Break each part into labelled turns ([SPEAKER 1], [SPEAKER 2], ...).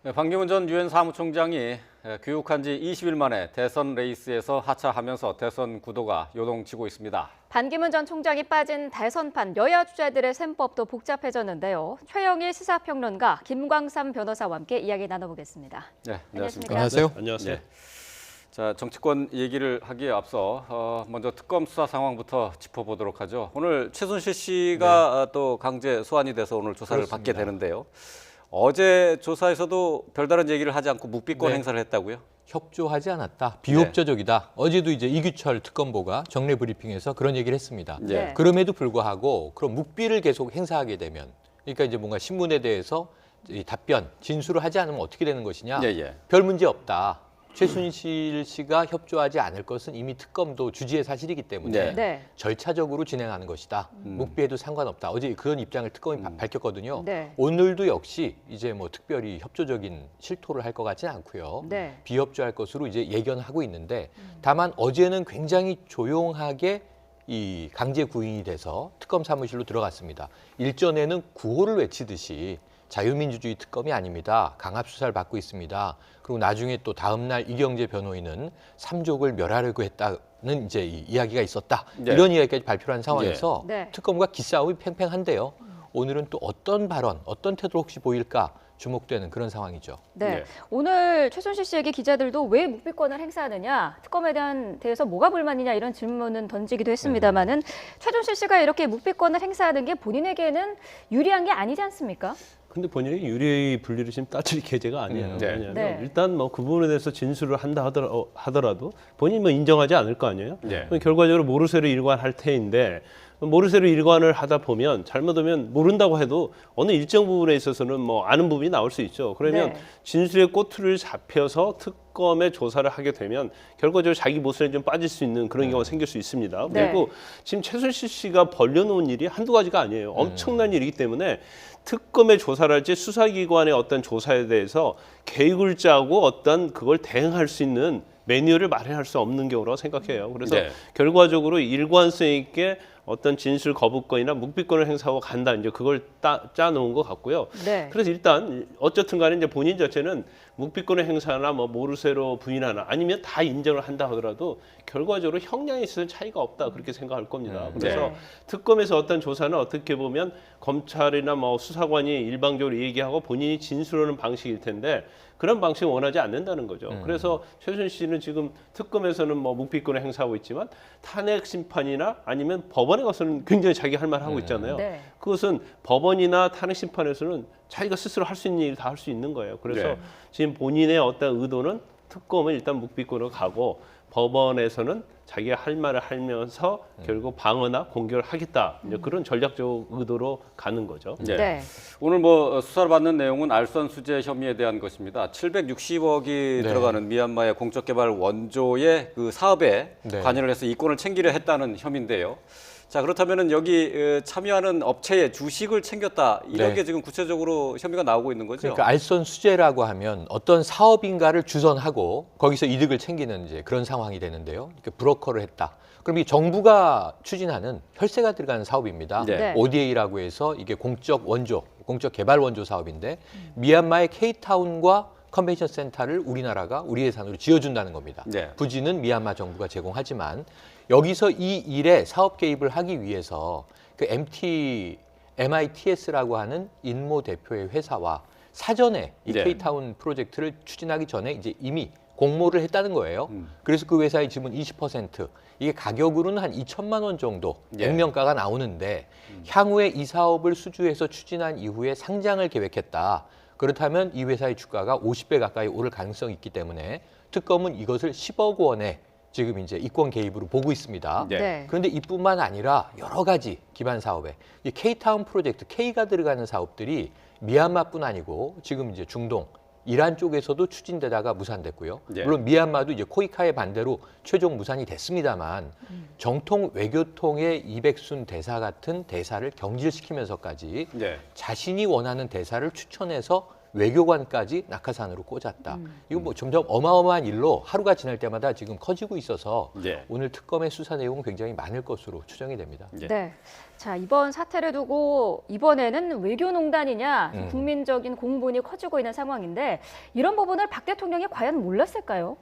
[SPEAKER 1] 네, 반기문 전 유엔 사무총장이 귀국한 지 20일 만에 대선 레이스에서 하차하면서 대선 구도가 요동치고 있습니다.
[SPEAKER 2] 반기문 전 총장이 빠진 대선판 여야 주자들의 셈법도 복잡해졌는데요. 최영일 시사평론가, 김광삼 변호사와 함께 이야기 나눠보겠습니다.
[SPEAKER 1] 네, 안녕하십니까.
[SPEAKER 3] 안녕하세요.
[SPEAKER 4] 네, 안녕하세요.
[SPEAKER 1] 네. 자, 정치권 얘기를 하기에 앞서 먼저 특검 수사 상황부터 짚어보도록 하죠. 오늘 최순실 씨가 또 강제 소환이 돼서 오늘 조사를 받게 되는데요. 어제 조사에서도 별다른 얘기를 하지 않고 묵비권 행사를 했다고요?
[SPEAKER 3] 협조하지 않았다. 비협조적이다. 어제도 이제 이규철 특검보가 정례 브리핑에서 그런 얘기를 했습니다.
[SPEAKER 2] 네.
[SPEAKER 3] 그럼에도 불구하고 그럼 묵비를 계속 행사하게 되면, 그러니까 이제 뭔가 신문에 대해서 이 답변, 진술을 하지 않으면 어떻게 되는 것이냐? 별 문제 없다. 최순실 씨가 협조하지 않을 것은 이미 특검도 주지의 사실이기 때문에
[SPEAKER 2] 네.
[SPEAKER 3] 절차적으로 진행하는 것이다. 묵비해도 상관없다. 어제 그런 입장을 특검이 밝혔거든요.
[SPEAKER 2] 네.
[SPEAKER 3] 오늘도 역시 이제 뭐 특별히 협조적인 실토를 할 것 같지는 않고요.
[SPEAKER 2] 네.
[SPEAKER 3] 비협조할 것으로 이제 예견하고 있는데, 다만 어제는 굉장히 조용하게 이 강제 구인이 돼서 특검 사무실로 들어갔습니다. 일전에는 구호를 외치듯이 자유민주주의 특검이 아닙니다. 강압 수사를 받고 있습니다. 그리고 나중에 또 다음 날 이경재 변호인은 삼족을 멸하려고 했다는 이제 이야기가 있었다.
[SPEAKER 1] 네.
[SPEAKER 3] 이런 이야기까지 발표를 한 상황에서
[SPEAKER 2] 네.
[SPEAKER 3] 특검과 기싸움이 팽팽한데요. 오늘은 또 어떤 발언, 어떤 태도를 혹시 보일까 주목되는 그런 상황이죠.
[SPEAKER 2] 네.
[SPEAKER 1] 네.
[SPEAKER 2] 오늘 최순실 씨에게 기자들도 왜 묵비권을 행사하느냐, 특검에 대해서 뭐가 불만이냐 이런 질문은 던지기도 했습니다만은 최순실 씨가 이렇게 묵비권을 행사하는 게 본인에게는 유리한 게 아니지 않습니까?
[SPEAKER 4] 근데 본인이 유리 분리를 지금 따질 계제가 아니에요.
[SPEAKER 1] 네.
[SPEAKER 4] 왜냐하면
[SPEAKER 2] 네.
[SPEAKER 4] 일단 뭐 그 부분에 대해서 진술을 한다 하더라도 본인이 뭐 인정하지 않을 거 아니에요.
[SPEAKER 1] 네.
[SPEAKER 4] 결과적으로 모르쇠로 일관할 테인데, 모르쇠로 일관을 하다 보면 잘못하면 모른다고 해도 어느 일정 부분에 있어서는 뭐 아는 부분이 나올 수 있죠. 그러면
[SPEAKER 2] 네.
[SPEAKER 4] 진술의 꼬투리를 잡혀서 특검의 조사를 하게 되면 결과적으로 자기 모순에 좀 빠질 수 있는 그런 경우가 생길 수 있습니다.
[SPEAKER 2] 네.
[SPEAKER 4] 그리고 지금 최순실 씨가 벌려놓은 일이 한두 가지가 아니에요. 엄청난 일이기 때문에 특검의 조사를 할지 수사기관의 어떤 조사에 대해서 계획을 짜고 어떤 그걸 대응할 수 있는 매뉴얼을 마련할 수 없는 경우라고 생각해요. 그래서
[SPEAKER 1] 네.
[SPEAKER 4] 결과적으로 일관성 있게 어떤 진술 거부권이나 묵비권을 행사하고 간다, 이제 그걸 짜놓은 것 같고요.
[SPEAKER 2] 네.
[SPEAKER 4] 그래서 일단 어쨌든 간에 이제 본인 자체는 묵비권의 행사나 뭐 모르쇠로 부인하나 아니면 다 인정을 한다 하더라도 결과적으로 형량에 있어서 차이가 없다, 그렇게 생각할 겁니다. 그래서
[SPEAKER 2] 네.
[SPEAKER 4] 특검에서 어떤 조사는 어떻게 보면 검찰이나 뭐 수사관이 일방적으로 얘기하고 본인이 진술하는 방식일 텐데 그런 방식을 원하지 않는다는 거죠. 그래서 최순실 씨는 지금 특검에서는 뭐 묵비권을 행사하고 있지만 탄핵 심판이나 아니면 법원에 가서는 굉장히 자기 할 말 하고 있잖아요.
[SPEAKER 2] 네.
[SPEAKER 4] 그것은 법원이나 탄핵 심판에서는 자기가 스스로 할 수 있는 일을 다 할 수 있는 거예요. 그래서
[SPEAKER 1] 네.
[SPEAKER 4] 지금 본인의 어떤 의도는 특검은 일단 묵비권으로 가고 법원에서는 자기가 할 말을 하면서 결국 방어나 공격을 하겠다, 이제 그런 전략적 의도로 가는 거죠.
[SPEAKER 1] 네.
[SPEAKER 2] 네.
[SPEAKER 1] 오늘 뭐 수사를 받는 내용은 알선 수재 혐의에 대한 것입니다. 760억이 들어가는 미얀마의 공적개발 원조의 그 사업에 관여를 해서 이권을 챙기려 했다는 혐의인데요. 자, 그렇다면은 여기 참여하는 업체의 주식을 챙겼다, 이런 게 지금 구체적으로 혐의가 나오고 있는 거죠.
[SPEAKER 3] 그러니까 알선 수재라고 하면 어떤 사업인가를 주선하고 거기서 이득을 챙기는 이제 그런 상황이 되는데요. 이렇게 브로커를 했다. 그럼 이 정부가 추진하는 혈세가 들어가는 사업입니다.
[SPEAKER 1] 네.
[SPEAKER 3] ODA라고 해서 이게 공적 원조, 공적 개발 원조 사업인데 미얀마의 K타운과 컨벤션 센터를 우리나라가 우리 예산으로 지어준다는 겁니다.
[SPEAKER 1] 네.
[SPEAKER 3] 부지는 미얀마 정부가 제공하지만 여기서 이 일에 사업 개입을 하기 위해서 그 MITS라고 하는 인모 대표의 회사와 사전에 이
[SPEAKER 1] 네.
[SPEAKER 3] K타운 프로젝트를 추진하기 전에 이제 이미 공모를 했다는 거예요. 그래서 그 회사의 지분 20%, 이게 가격으로는 한 2천만 원 정도 액면가가 나오는데 향후에 이 사업을 수주해서 추진한 이후에 상장을 계획했다. 그렇다면 이 회사의 주가가 50배 가까이 오를 가능성이 있기 때문에 특검은 이것을 10억 원에 지금 이제 이권 개입으로 보고 있습니다.
[SPEAKER 1] 네.
[SPEAKER 2] 네.
[SPEAKER 3] 그런데 이뿐만 아니라 여러 가지 기반 사업에 이 K타운 프로젝트, K가 들어가는 사업들이 미얀마뿐 아니고 지금 이제 중동, 이란 쪽에서도 추진되다가 무산됐고요.
[SPEAKER 1] 네.
[SPEAKER 3] 물론 미얀마도 이제 코이카의 반대로 최종 무산이 됐습니다만 정통 외교통의 이백순 대사 같은 대사를 경질시키면서까지
[SPEAKER 1] 네.
[SPEAKER 3] 자신이 원하는 대사를 추천해서 외교관까지 낙하산으로 꽂았다. 이거 뭐 점점 어마어마한 일로 하루가 지날 때마다 지금 커지고 있어서
[SPEAKER 1] 네.
[SPEAKER 3] 오늘 특검의 수사 내용은 굉장히 많을 것으로 추정이 됩니다.
[SPEAKER 1] 예.
[SPEAKER 2] 네. 자, 이번 사태를 두고 이번에는 외교농단이냐 국민적인 공분이 커지고 있는 상황인데 이런 부분을 박 대통령이 과연 몰랐을까요?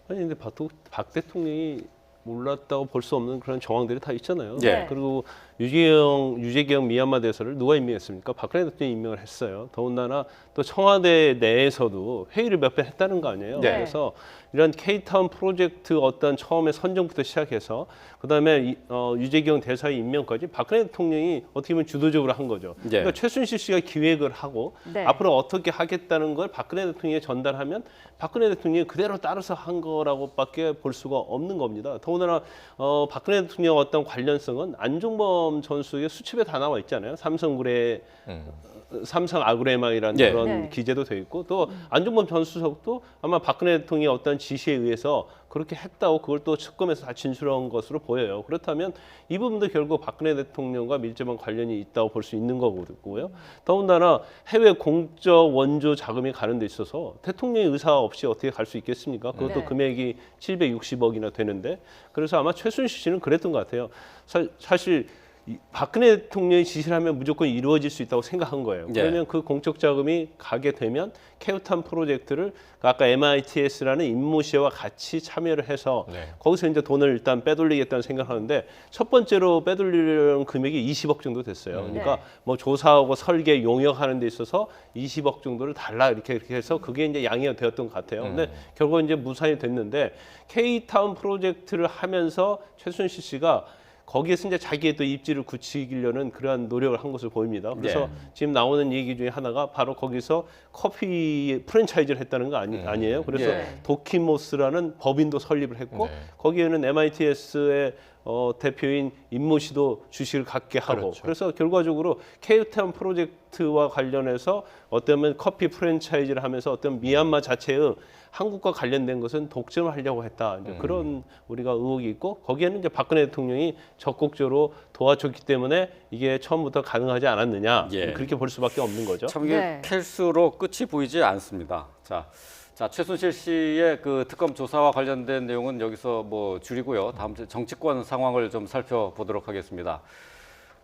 [SPEAKER 4] 아니 근데 박 대통령이 몰랐다고 볼 수 없는 그런 정황들이 다 있잖아요.
[SPEAKER 1] 네.
[SPEAKER 4] 그리고 유재경 미얀마 대사를 누가 임명했습니까? 박근혜 대통령이 임명을 했어요. 더군다나 또 청와대 내에서도 회의를 몇 번 했다는 거 아니에요.
[SPEAKER 2] 네.
[SPEAKER 4] 그래서 이런 K타운 프로젝트 어떤 처음에 선정부터 시작해서 그다음에 유재경 대사의 임명까지 박근혜 대통령이 어떻게 보면 주도적으로 한 거죠.
[SPEAKER 1] 네.
[SPEAKER 4] 그러니까 최순실 씨가 기획을 하고
[SPEAKER 2] 네.
[SPEAKER 4] 앞으로 어떻게 하겠다는 걸 박근혜 대통령에 전달하면 박근혜 대통령이 그대로 따라서 한 거라고밖에 볼 수가 없는 겁니다. 더군다나 박근혜 대통령 어떤 관련성은 안종범 전수의 수첩에 다 나와 있잖아요. 삼성 아그레망이라는
[SPEAKER 1] 네.
[SPEAKER 4] 그런
[SPEAKER 2] 네.
[SPEAKER 4] 기재도 돼 있고 또 안종범 전 수석도 아마 박근혜 대통령의 어떤 지시에 의해서 그렇게 했다고 그걸 또 특검에서 다 진술한 것으로 보여요. 그렇다면 이 부분도 결국 박근혜 대통령과 밀접한 관련이 있다고 볼 수 있는 거고요. 더군다나 해외 공적 원조 자금이 가는 데 있어서 대통령의 의사 없이 어떻게 갈 수 있겠습니까? 그것도
[SPEAKER 2] 네.
[SPEAKER 4] 금액이 760억이나 되는데 그래서 아마 최순실 씨는 그랬던 것 같아요. 사실 박근혜 대통령이 지시를 하면 무조건 이루어질 수 있다고 생각한 거예요.
[SPEAKER 1] 네.
[SPEAKER 4] 그러면 그 공적 자금이 가게 되면 케오탄 프로젝트를 아까 MITS라는 임모시와 같이 참여를 해서
[SPEAKER 3] 네.
[SPEAKER 4] 거기서 이제 돈을 일단 빼돌리겠다는 생각을 하는데 첫 번째로 빼돌리려는 금액이 20억 정도 됐어요. 그러니까
[SPEAKER 2] 네.
[SPEAKER 4] 뭐 조사하고 설계, 용역하는 데 있어서 20억 정도를 달라 이렇게 해서 그게 이제 양해가 되었던 것 같아요. 근데 결국 이제 무산이 됐는데 K타운 프로젝트를 하면서 최순실 씨가 거기에서 이제 자기의 또 입지를 굳히려는 그러한 노력을 한 것으로 보입니다. 그래서 지금 나오는 얘기 중에 하나가 바로 거기서 커피 프랜차이즈를 했다는 거 아니에요. 그래서
[SPEAKER 1] 예.
[SPEAKER 4] 도키모스라는 법인도 설립을 했고
[SPEAKER 3] 네.
[SPEAKER 4] 거기에는 MITS의 대표인 임모 씨도 주식을 갖게 하고
[SPEAKER 3] 그렇죠.
[SPEAKER 4] 그래서 결과적으로 케이타운 프로젝트와 관련해서 어쩌면 커피 프랜차이즈를 하면서 어떤 미얀마 자체의 한국과 관련된 것은 독점을 하려고 했다. 이제 그런 우리가 의혹이 있고 거기에는 이제 박근혜 대통령이 적극적으로 도와줬기 때문에 이게 처음부터 가능하지 않았느냐.
[SPEAKER 1] 예.
[SPEAKER 4] 그렇게 볼 수밖에 없는 거죠.
[SPEAKER 1] 참 이게
[SPEAKER 2] 네.
[SPEAKER 1] 캘수록 끝이 보이지 않습니다. 자, 최순실 씨의 그 특검 조사와 관련된 내용은 여기서 뭐 줄이고요. 다음 주 정치권 상황을 좀 살펴보도록 하겠습니다.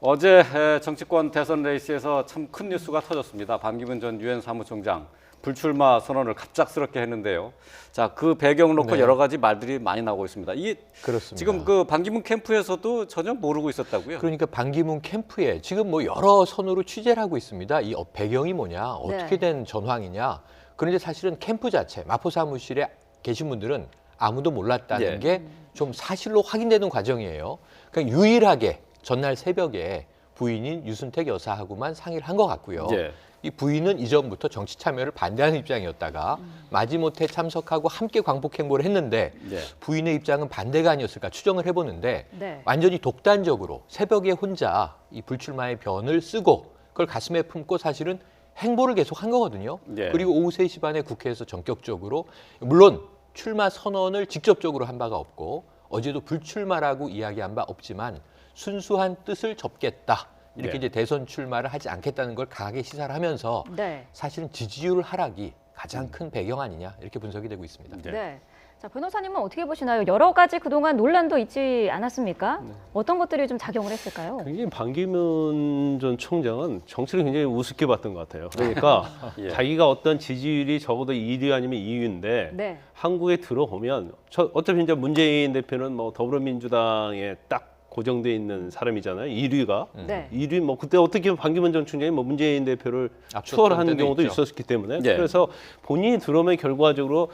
[SPEAKER 1] 어제 정치권 대선 레이스에서 참 큰 뉴스가 터졌습니다. 반기문 전 유엔 사무총장 불출마 선언을 갑작스럽게 했는데요. 자, 그 배경 놓고
[SPEAKER 3] 네.
[SPEAKER 1] 여러 가지 말들이 많이 나오고 있습니다. 이
[SPEAKER 3] 그렇습니다.
[SPEAKER 1] 지금 그 반기문 캠프에서도 전혀 모르고 있었다고요?
[SPEAKER 3] 그러니까 반기문 캠프에 지금 뭐 여러 선으로 취재를 하고 있습니다. 이 배경이 뭐냐, 어떻게 된 전황이냐. 그런데 사실은 캠프 자체, 마포 사무실에 계신 분들은 아무도 몰랐다는
[SPEAKER 1] 예.
[SPEAKER 3] 게 좀 사실로 확인되는 과정이에요. 그러니까 유일하게 전날 새벽에 부인인 유순택 여사하고만 상의를 한 것 같고요.
[SPEAKER 1] 예.
[SPEAKER 3] 이 부인은 이전부터 정치 참여를 반대하는 입장이었다가 마지못해 참석하고 함께 광복 행보를 했는데
[SPEAKER 1] 예.
[SPEAKER 3] 부인의 입장은 반대가 아니었을까 추정을 해보는데
[SPEAKER 2] 네.
[SPEAKER 3] 완전히 독단적으로 새벽에 혼자 이 불출마의 변을 쓰고 그걸 가슴에 품고 사실은 행보를 계속한 거거든요.
[SPEAKER 1] 예.
[SPEAKER 3] 그리고 오후 3시 반에 국회에서 전격적으로 물론 출마 선언을 직접적으로 한 바가 없고 어제도 불출마라고 이야기한 바 없지만 순수한 뜻을 접겠다. 이렇게
[SPEAKER 1] 네.
[SPEAKER 3] 이제 대선 출마를 하지 않겠다는 걸 강하게 시사를 하면서
[SPEAKER 2] 네.
[SPEAKER 3] 사실은 지지율 하락이 가장 큰 배경 아니냐 이렇게 분석이 되고 있습니다.
[SPEAKER 1] 네.
[SPEAKER 2] 네. 자, 변호사님은 어떻게 보시나요? 여러 가지 그동안 논란도 있지 않았습니까? 어떤 것들이 좀 작용을 했을까요?
[SPEAKER 4] 굉장히 반기문 전 총장은 정치를 굉장히 우습게 봤던 것 같아요. 그러니까
[SPEAKER 1] 예.
[SPEAKER 4] 자기가 어떤 지지율이 적어도 1위 아니면 2위인데
[SPEAKER 2] 네.
[SPEAKER 4] 한국에 들어오면 어차피 이제 문재인 대표는 뭐 더불어민주당에 딱 고정돼 있는 사람이잖아요. 1위가.
[SPEAKER 2] 네.
[SPEAKER 4] 1위 뭐 그때 어떻게 보면 반기문 전 총장이 뭐 문재인 대표를
[SPEAKER 3] 앞섰던
[SPEAKER 4] 추월하는
[SPEAKER 3] 때도
[SPEAKER 4] 경우도
[SPEAKER 3] 있죠.
[SPEAKER 4] 있었기 때문에
[SPEAKER 1] 네.
[SPEAKER 4] 그래서 본인이 들어오면 결과적으로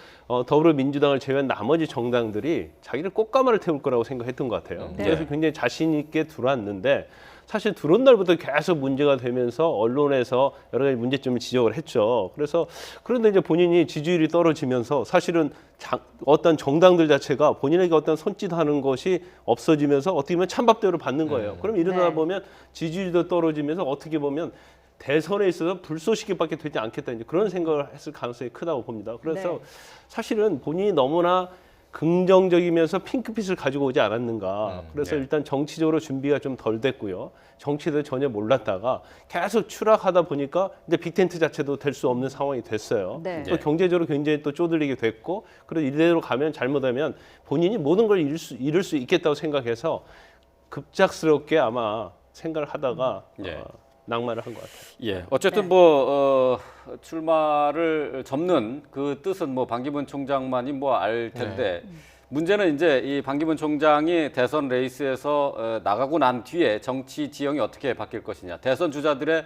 [SPEAKER 4] 더불어민주당을 제외한 나머지 정당들이 자기를 꽃가마를 태울 거라고 생각했던 것 같아요.
[SPEAKER 2] 네.
[SPEAKER 4] 그래서 굉장히 자신 있게 들어왔는데 사실 들어온 날부터 계속 문제가 되면서 언론에서 여러 가지 문제점을 지적을 했죠. 그래서 그런데 이제 본인이 지지율이 떨어지면서 사실은 어떤 정당들 자체가 본인에게 어떤 손짓하는 것이 없어지면서 어떻게 보면 찬밥대우를 받는 거예요. 그럼 이러다
[SPEAKER 2] 네.
[SPEAKER 4] 보면 지지율도 떨어지면서 어떻게 보면 대선에 있어서 불쏘시개밖에 되지 않겠다 이제 그런 생각을 했을 가능성이 크다고 봅니다. 그래서
[SPEAKER 2] 네.
[SPEAKER 4] 사실은 본인이 너무나 긍정적이면서 핑크빛을 가지고 오지 않았는가. 그래서
[SPEAKER 1] 네.
[SPEAKER 4] 일단 정치적으로 준비가 좀 덜 됐고요. 정치도 전혀 몰랐다가 계속 추락하다 보니까 이제 빅텐트 자체도 될 수 없는 상황이 됐어요.
[SPEAKER 2] 네.
[SPEAKER 4] 또 경제적으로 굉장히 또 쪼들리게 됐고, 그래서 이대로 가면 잘못하면 본인이 모든 걸 잃을 수 있겠다고 생각해서 급작스럽게 아마 생각을 하다가
[SPEAKER 1] 예.
[SPEAKER 4] 낭만을 한 것 같아요.
[SPEAKER 1] 예, 어쨌든
[SPEAKER 2] 네.
[SPEAKER 1] 뭐 출마를 접는 그 뜻은 뭐 반기문 총장만이 뭐 알 텐데 문제는 이제 이 반기문 총장이 대선 레이스에서 나가고 난 뒤에 정치 지형이 어떻게 바뀔 것이냐, 대선 주자들의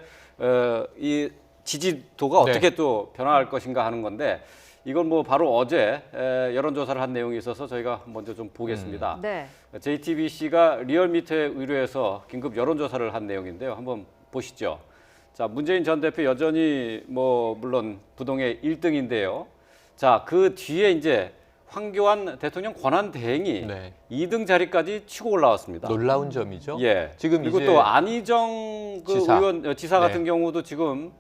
[SPEAKER 1] 이 지지도가
[SPEAKER 3] 네.
[SPEAKER 1] 어떻게 또 변화할 것인가 하는 건데 이건 뭐 바로 어제 여론조사를 한 내용이 있어서 저희가 먼저 좀 보겠습니다.
[SPEAKER 2] 네.
[SPEAKER 1] JTBC가 리얼미터에 의뢰해서 긴급 여론조사를 한 내용인데요. 한번 보시죠. 자, 문재인 전 대표 여전히 뭐 물론 부동의 1등인데요. 자, 그 뒤에 이제 황교안 대통령 권한 대행이
[SPEAKER 3] 네.
[SPEAKER 1] 2등 자리까지 치고 올라왔습니다.
[SPEAKER 3] 놀라운 점이죠.
[SPEAKER 1] 예.
[SPEAKER 3] 지금
[SPEAKER 1] 그리고
[SPEAKER 3] 이제
[SPEAKER 1] 또 안희정 그
[SPEAKER 3] 지사.
[SPEAKER 1] 의원 지사 같은
[SPEAKER 3] 네.
[SPEAKER 1] 경우도 지금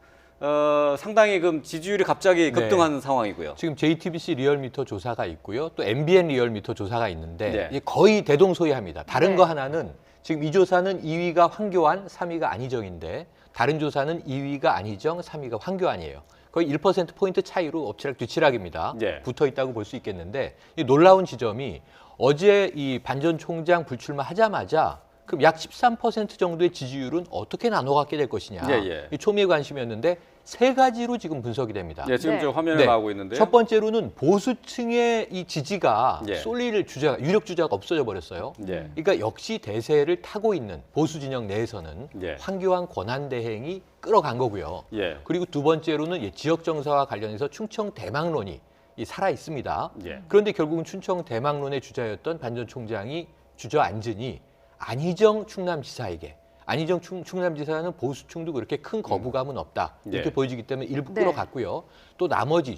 [SPEAKER 1] 상당히 그 지지율이 갑자기 급등한 상황이고요.
[SPEAKER 3] 지금 JTBC 리얼미터 조사가 있고요. 또 MBN 리얼미터 조사가 있는데
[SPEAKER 1] 네.
[SPEAKER 3] 이게 거의 대동소이합니다. 다른
[SPEAKER 2] 네.
[SPEAKER 3] 거 하나는 지금 이 조사는 2위가 황교안, 3위가 안희정인데 다른 조사는 2위가 안희정, 3위가 황교안이에요. 거의 1%포인트 차이로 엎치락뒤치락입니다.
[SPEAKER 1] 네.
[SPEAKER 3] 붙어 있다고 볼 수 있겠는데 이 놀라운 지점이 어제 이 반 전 총장 불출마하자마자 그럼 약 13% 정도의 지지율은 어떻게 나눠갖게 될 것이냐.
[SPEAKER 1] 예, 예.
[SPEAKER 3] 이 초미의 관심이었는데 세 가지로 지금 분석이 됩니다.
[SPEAKER 1] 예, 지금
[SPEAKER 2] 네.
[SPEAKER 1] 저 화면에
[SPEAKER 3] 네.
[SPEAKER 1] 나오고 있는데요.
[SPEAKER 3] 첫 번째로는 보수층의 이 지지가
[SPEAKER 1] 예.
[SPEAKER 3] 쏠릴 주자가 유력 주자가 없어져 버렸어요.
[SPEAKER 1] 예.
[SPEAKER 3] 그러니까 역시 대세를 타고 있는 보수 진영 내에서는
[SPEAKER 1] 예.
[SPEAKER 3] 황교안 권한 대행이 끌어간 거고요.
[SPEAKER 1] 예.
[SPEAKER 3] 그리고 두 번째로는 지역 정서와 관련해서 충청 대망론이 살아 있습니다.
[SPEAKER 1] 예.
[SPEAKER 3] 그런데 결국은 충청 대망론의 주자였던 반 전 총장이 주저앉으니 안희정 충남지사에게 안희정 충남지사는 보수층도 그렇게 큰 거부감은 없다. 이렇게
[SPEAKER 1] 예.
[SPEAKER 3] 보여지기 때문에 일부
[SPEAKER 2] 네.
[SPEAKER 3] 끌어갔고요. 또 나머지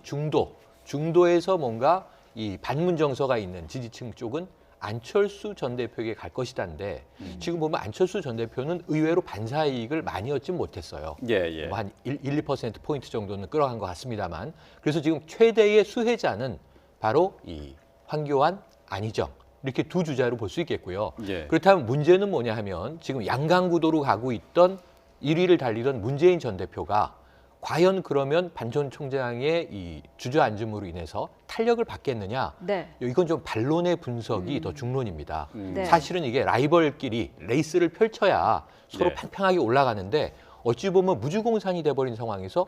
[SPEAKER 3] 중도에서 뭔가 이 반문 정서가 있는 지지층 쪽은 안철수 전 대표에게 갈 것이다인데 지금 보면 안철수 전 대표는 의외로 반사이익을 많이 얻진 못했어요.
[SPEAKER 1] 예, 예.
[SPEAKER 3] 뭐 한 2% 정도는 끌어간 것 같습니다만 그래서 지금 최대의 수혜자는 바로 이 황교안, 안희정 이렇게 두 주자로 볼 수 있겠고요.
[SPEAKER 1] 예.
[SPEAKER 3] 그렇다면 문제는 뭐냐 하면 지금 양강구도로 가고 있던 1위를 달리던 문재인 전 대표가 과연 그러면 반 전 총장의 이 주저앉음으로 인해서 탄력을 받겠느냐?
[SPEAKER 2] 네.
[SPEAKER 3] 이건 좀 반론의 분석이 더 중론입니다.
[SPEAKER 2] 네.
[SPEAKER 3] 사실은 이게 라이벌끼리 레이스를 펼쳐야 서로
[SPEAKER 1] 네.
[SPEAKER 3] 팽팽하게 올라가는데 어찌 보면 무주공산이 돼버린 상황에서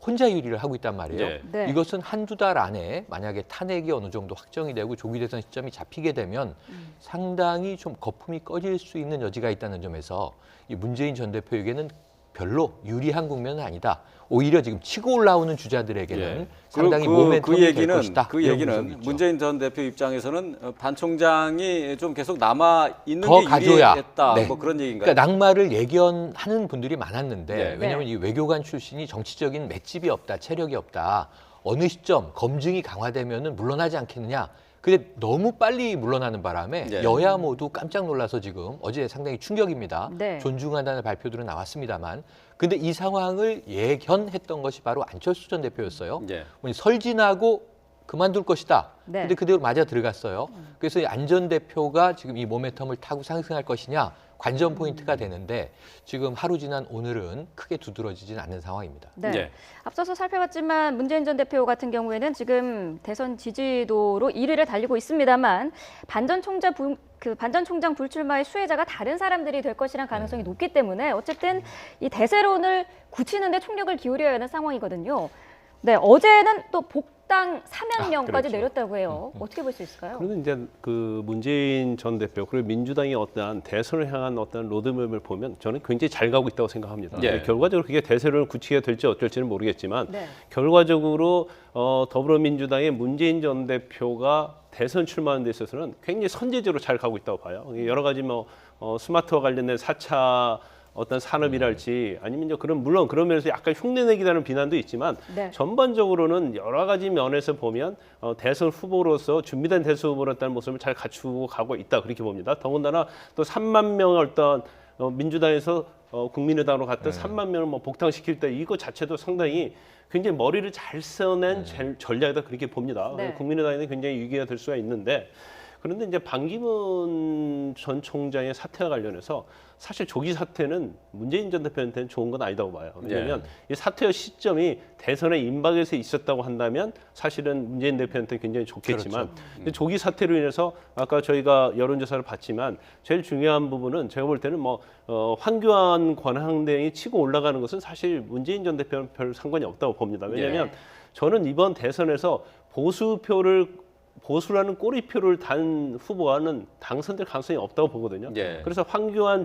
[SPEAKER 3] 혼자 유리를 하고 있단 말이에요.
[SPEAKER 1] 네.
[SPEAKER 2] 네.
[SPEAKER 3] 이것은 한두 달 안에 만약에 탄핵이 어느 정도 확정이 되고 조기 대선 시점이 잡히게 되면 상당히 좀 거품이 꺼질 수 있는 여지가 있다는 점에서 이 문재인 전 대표에게는 별로 유리한 국면은 아니다. 오히려 지금 치고 올라오는 주자들에게는
[SPEAKER 1] 예.
[SPEAKER 3] 상당히
[SPEAKER 1] 그리고
[SPEAKER 3] 모멘텀이 될 것이다.
[SPEAKER 1] 그
[SPEAKER 3] 이런
[SPEAKER 1] 얘기는
[SPEAKER 3] 분석이 있죠.
[SPEAKER 1] 문재인 전 대표 입장에서는 반 총장이 좀 계속 남아 있는
[SPEAKER 3] 더
[SPEAKER 1] 게
[SPEAKER 3] 가져야.
[SPEAKER 1] 유리했다.
[SPEAKER 3] 네.
[SPEAKER 1] 뭐 그런 얘기인가요?
[SPEAKER 3] 그러니까 낙마를 예견하는 분들이 많았는데
[SPEAKER 1] 네.
[SPEAKER 3] 왜냐하면 이 외교관 출신이 정치적인 맷집이 없다, 체력이 없다. 어느 시점 검증이 강화되면은 물러나지 않겠느냐. 근데 너무 빨리 물러나는 바람에
[SPEAKER 1] 네.
[SPEAKER 3] 여야 모두 깜짝 놀라서 지금 어제 상당히 충격입니다.
[SPEAKER 2] 네.
[SPEAKER 3] 존중한다는 발표들은 나왔습니다만 근데 이 상황을 예견했던 것이 바로 안철수 전 대표였어요.
[SPEAKER 1] 예.
[SPEAKER 3] 설진하고 그만둘 것이다.
[SPEAKER 2] 네.
[SPEAKER 3] 근데 그대로 맞아 들어갔어요. 그래서 안 전 대표가 지금 이 모멘텀을 타고 상승할 것이냐 관전 포인트가 되는데 지금 하루 지난 오늘은 크게 두드러지진 않는 상황입니다.
[SPEAKER 2] 네.
[SPEAKER 1] 예.
[SPEAKER 2] 앞서서 살펴봤지만 문재인 전 대표 같은 경우에는 지금 대선 지지도로 1위를 달리고 있습니다만 반 전 총장 불출마의 수혜자가 다른 사람들이 될 것이란 가능성이 높기 때문에 어쨌든 이 대세론을 굳히는 데 총력을 기울여야 하는 상황이거든요. 네, 어제는 또 복당 사면령까지
[SPEAKER 1] 그렇죠.
[SPEAKER 2] 내렸다고 해요. 어떻게 볼 수 있을까요?
[SPEAKER 4] 그래도 이제 그 문재인 전 대표 그리고 민주당의 어떠한 대선을 향한 어떤 로드맵을 보면 저는 굉장히 잘 가고 있다고 생각합니다.
[SPEAKER 1] 예.
[SPEAKER 4] 결과적으로 그게 대세를 굳히게 될지 어쩔지는 모르겠지만
[SPEAKER 2] 네.
[SPEAKER 4] 결과적으로 더불어민주당의 문재인 전 대표가 대선 출마하는 데 있어서는 굉장히 선제적으로 잘 가고 있다고 봐요. 여러 가지 뭐 스마트와 관련된 4차 어떤 산업이랄지 아니면 이제 물론 그런 면에서 약간 흉내내기라는 비난도 있지만
[SPEAKER 2] 네.
[SPEAKER 4] 전반적으로는 여러 가지 면에서 보면 대선 후보로서 준비된 대선 후보로서는 모습을 잘 갖추고 가고 있다 그렇게 봅니다. 더군다나 또 3만 명의 어떤 민주당에서 국민의당으로 갔던 3만 명을 뭐 복당시킬 때 이거 자체도 상당히 굉장히 머리를 잘 써낸 전략이다 그렇게 봅니다.
[SPEAKER 2] 네.
[SPEAKER 4] 국민의당에는 굉장히 위기가 될 수가 있는데 그런데 이제 반기문 전 총장의 사태와 관련해서 사실 조기 사퇴는 문재인 전 대표한테는 좋은 건 아니다고 봐요. 왜냐하면 이 사퇴의 시점이 대선의 임박에서 있었다고 한다면 사실은 문재인 대표한테 굉장히 좋겠지만 근데 조기 사퇴로 인해서 아까 저희가 여론조사를 봤지만 제일 중요한 부분은 제가 볼 때는 뭐 황교안 권한대행이 치고 올라가는 것은 사실 문재인 전 대표는 별 상관이 없다고 봅니다. 왜냐하면 저는 이번 대선에서 보수라는 꼬리표를 단 후보와는 당선될 가능성이 없다고 보거든요. 그래서 황교안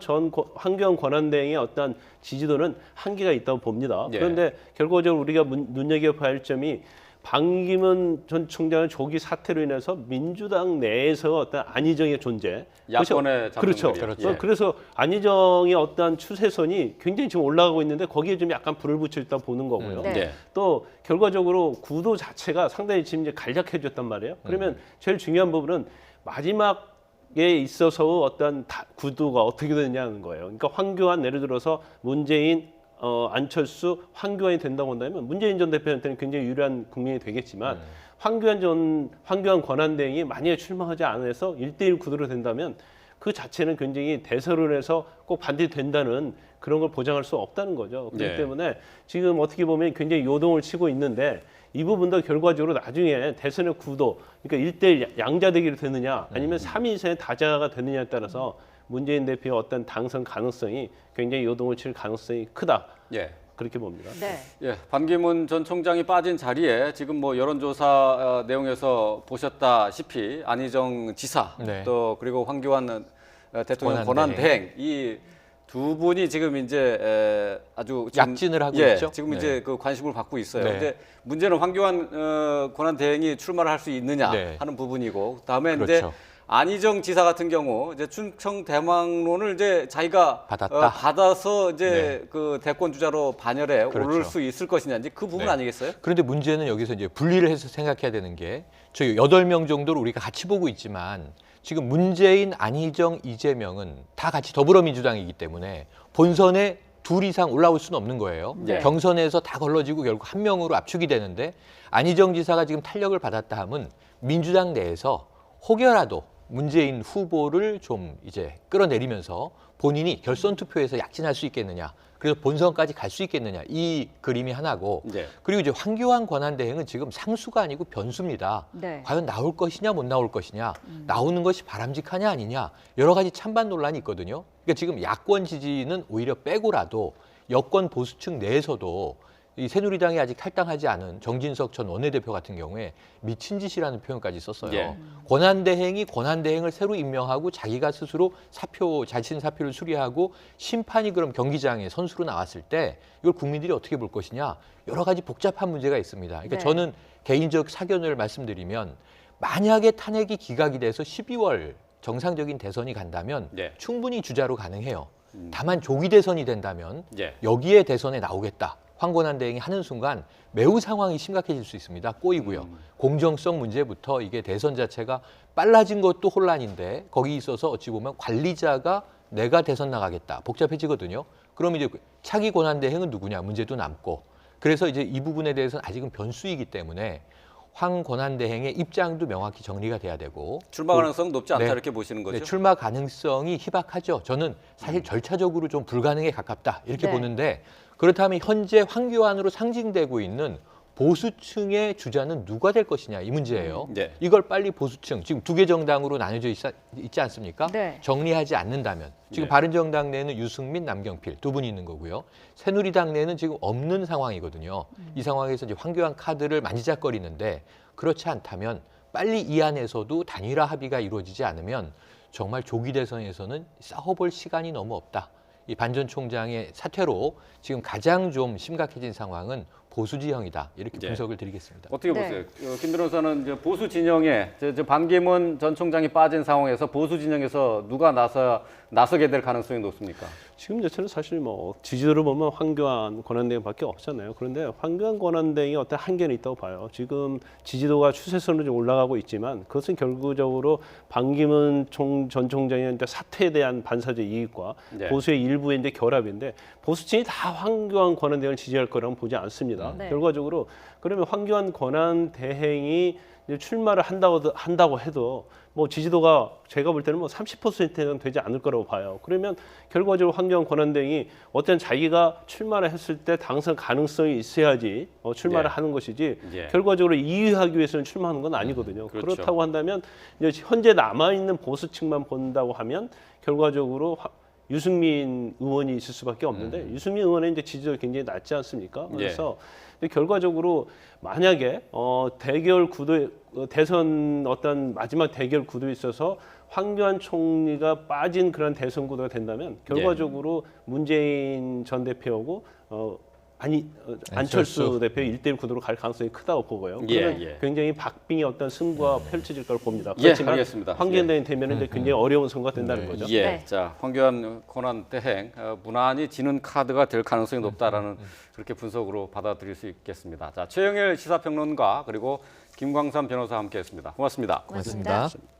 [SPEAKER 4] 권한대행의 어떤 지지도는 한계가 있다고 봅니다. 그런데 결과적으로 우리가 눈여겨봐야 할 점이 반기문 전 총장의 조기 사퇴로 인해서 민주당 내에서 어떤 안희정의 존재,
[SPEAKER 1] 야권의
[SPEAKER 4] 그렇죠. 그래서 안희정의 어떤 추세선이 굉장히 지금 올라가고 있는데 거기에 좀 약간 불을 붙여 있다 보는 거고요. 또 결과적으로 구도 자체가 상당히 지금 이제 간략해졌단 말이에요. 그러면 제일 중요한 부분은 마지막에 있어서 어떤 구도가 어떻게 되느냐는 거예요. 그러니까 황교안 예를 들어서 문재인 안철수, 황교안이 된다고 한다면 문재인 전 대표한테는 굉장히 유리한 국면이 되겠지만 황교안 권한대행이 만약에 출마하지 않아서 1대1 구도로 된다면 그 자체는 굉장히 대선론에서 꼭 반대된다는 그런 걸 보장할 수 없다는 거죠. 그렇기 때문에 지금 어떻게 보면 굉장히 요동을 치고 있는데 이 부분도 결과적으로 나중에 대선의 구도, 그러니까 1대1 양자대결이 되느냐 아니면 3위 이상의 다자가 되느냐에 따라서 문재인 대표의 어떤 당선 가능성이 굉장히 요동을 칠 가능성이 크다. 그렇게 봅니다.
[SPEAKER 1] 반기문 전 총장이 빠진 자리에 지금 뭐 여론조사 내용에서 보셨다시피 안희정 지사 또 그리고 황교안 대통령 권한대행 이 두 분이 지금 이제 아주
[SPEAKER 3] 약진을 하고 있죠.
[SPEAKER 1] 지금 이제 그 관심을 받고 있어요. 근데 문제는 황교안 권한대행이 출마를 할 수 있느냐 하는 부분이고, 다음에 이제 안희정 지사 같은 경우 이제 충청 대망론을 이제 자기가 받아서 이제 그 대권 주자로 반열에 오를 수 있을 것이냐, 이제 그 부분 아니겠어요?
[SPEAKER 3] 그런데 문제는 여기서 이제 분리를 해서 생각해야 되는 게 저희 8명 정도를 우리가 같이 보고 있지만 지금 문재인, 안희정, 이재명은 다 같이 더불어민주당이기 때문에 본선에 둘 이상 올라올 수는 없는 거예요. 경선에서 다 걸러지고 결국 한 명으로 압축이 되는데 안희정 지사가 지금 탄력을 받았다 하면 민주당 내에서 혹여라도 문재인 후보를 좀 이제 끌어내리면서 본인이 결선 투표에서 약진할 수 있겠느냐, 그래서 본선까지 갈 수 있겠느냐, 이 그림이 하나고 그리고 이제 황교안 권한대행은 지금 상수가 아니고 변수입니다. 과연 나올 것이냐 못 나올 것이냐, 나오는 것이 바람직하냐 아니냐, 여러 가지 찬반 논란이 있거든요. 그러니까 지금 야권 지지는 오히려 빼고라도 여권 보수층 내에서도 이 새누리당이 아직 탈당하지 않은 정진석 전 원내대표 같은 경우에 미친 짓이라는 표현까지 썼어요. 권한대행이 권한대행을 새로 임명하고 자기가 스스로 자신 사표를 수리하고 심판이 그럼 경기장에 선수로 나왔을 때 이걸 국민들이 어떻게 볼 것이냐, 여러 가지 복잡한 문제가 있습니다. 그러니까 저는 개인적 사견을 말씀드리면 만약에 탄핵이 기각이 돼서 12월 정상적인 대선이 간다면 충분히 주자로 가능해요. 다만 조기 대선이 된다면 여기에 대선에 나오겠다. 황권한 대행이 하는 순간 매우 상황이 심각해질 수 있습니다. 꼬이고요. 공정성 문제부터 이게 대선 자체가 빨라진 것도 혼란인데 거기 있어서 어찌 보면 관리자가 내가 대선 나가겠다. 복잡해지거든요. 그럼 이제 차기 권한 대행은 누구냐 문제도 남고, 그래서 이제 이 부분에 대해서는 아직은 변수이기 때문에 황 권한대행의 입장도 명확히 정리가 돼야 되고,
[SPEAKER 1] 출마 가능성 높지 않다 이렇게 보시는 거죠?
[SPEAKER 3] 출마 가능성이 희박하죠. 저는 사실 절차적으로 좀 불가능에 가깝다 이렇게 보는데, 그렇다면 현재 황교안으로 상징되고 있는 보수층의 주자는 누가 될 것이냐 이 문제예요. 이걸 빨리 보수층, 지금 2개 정당으로 나눠져 있지 않습니까? 정리하지 않는다면 지금 바른정당 내에는 유승민, 남경필 두 분이 있는 거고요. 새누리당 내에는 지금 없는 상황이거든요. 이 상황에서 이제 황교안 카드를 만지작거리는데, 그렇지 않다면 빨리 이 안에서도 단일화 합의가 이루어지지 않으면 정말 조기 대선에서는 싸워볼 시간이 너무 없다. 이 반 전 총장의 사퇴로 지금 가장 좀 심각해진 상황은 보수 지형이다, 이렇게 분석을 드리겠습니다.
[SPEAKER 1] 어떻게 보세요? 김 변호사는 이제 보수 진영에 반기문 전 총장이 빠진 상황에서 보수 진영에서 누가 나서게 될 가능성이 높습니까?
[SPEAKER 4] 지금 자체는 사실 뭐 지지도를 보면 황교안 권한대행밖에 없잖아요. 그런데 황교안 권한대행이 어떤 한계는 있다고 봐요. 지금 지지도가 추세선으로 좀 올라가고 있지만 그것은 결국적으로 반기문 전 총장의 이제 사퇴에 대한 반사적 이익과
[SPEAKER 1] 네.
[SPEAKER 4] 보수의 일부의 이제 결합인데 보수층이 다 황교안 권한대행을 지지할 거라고 보지 않습니다.
[SPEAKER 2] 네.
[SPEAKER 4] 결과적으로 그러면 황교안 권한대행이 이제 출마를 한다고 해도 뭐 지지도가 제가 볼 때는 뭐 30%는 되지 않을 거라고 봐요. 그러면 결과적으로 황교안 권한대행이 어떤 자기가 출마를 했을 때 당선 가능성이 있어야지 출마를
[SPEAKER 1] 예.
[SPEAKER 4] 하는 것이지
[SPEAKER 1] 예.
[SPEAKER 4] 결과적으로 이의하기 위해서는 출마하는 건 아니거든요.
[SPEAKER 1] 그렇죠.
[SPEAKER 4] 그렇다고 한다면 이제 현재 남아 있는 보수층만 본다고 하면 결과적으로 유승민 의원이 있을 수밖에 없는데 유승민 의원의 이제 지지도가 굉장히 낮지 않습니까? 그래서 근데 결과적으로 만약에 대결 구도 대선 어떤 마지막 대결 구도에 있어서 황교안 총리가 빠진 그런 대선 구도가 된다면 결과적으로 문재인 전 대표하고 안철수 대표 1대1 구도로 갈 가능성이 크다고 보고요. 그러면 굉장히 박빙의 어떤 승부가 펼쳐질 걸 봅니다. 그렇지만
[SPEAKER 1] 알겠습니다.
[SPEAKER 4] 황교안 대행 되면 이제 굉장히 어려운 선거가 된다는 거죠.
[SPEAKER 1] 예,
[SPEAKER 2] 네.
[SPEAKER 1] 자 황교안 권한대행 무난히 지는 카드가 될 가능성이 높다라는 그렇게 분석으로 받아들일 수 있겠습니다. 자 최영일 시사평론가 그리고 김광삼 변호사와 함께했습니다. 고맙습니다.
[SPEAKER 2] 고맙습니다.
[SPEAKER 3] 고맙습니다.